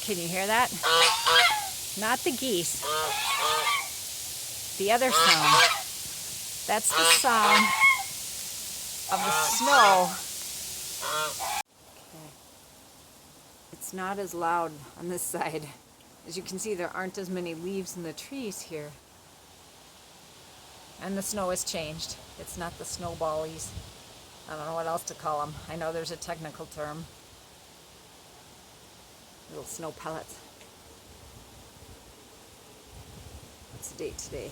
Can you hear that? Not the geese. The other sound. That's the sound of the snow. Okay. It's not as loud on this side. As you can see, there aren't as many leaves in the trees here. And the snow has changed. It's not the snowballies. I don't know what else to call them. I know there's a technical term. Little snow pellets. What's the date today?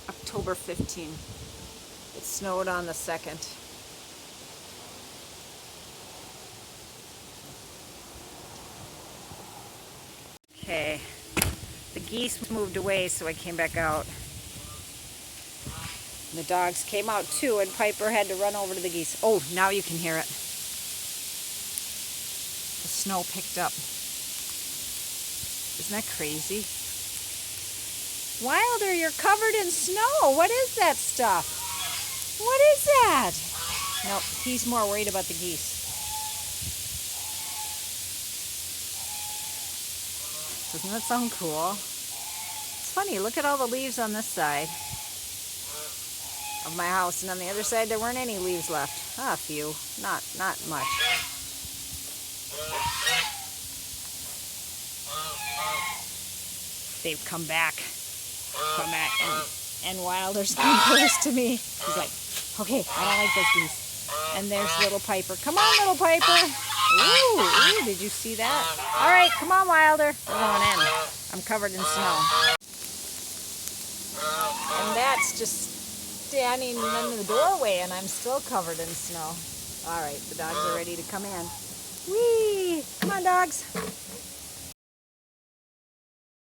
October 15. It snowed on the 2nd. Okay. The geese moved away, so I came back out. And the dogs came out too, and Piper had to run over to the geese. Oh, now you can hear it. The snow picked up. Isn't that crazy? Wilder, you're covered in snow. What is that stuff? What is that? Nope, he's more worried about the geese. Doesn't that sound cool? It's funny, look at all the leaves on this side of my house, and on the other side there weren't any leaves left. Ah, a few. Not much. They've come back. And Wilder's getting close to me. He's like, okay, I don't like those geese. And there's little Piper. Come on, little Piper. Ooh, did you see that? All right, come on, Wilder. We're going in. I'm covered in snow. And that's just standing in the doorway, and I'm still covered in snow. All right, the dogs are ready to come in. Whee! Come on, dogs.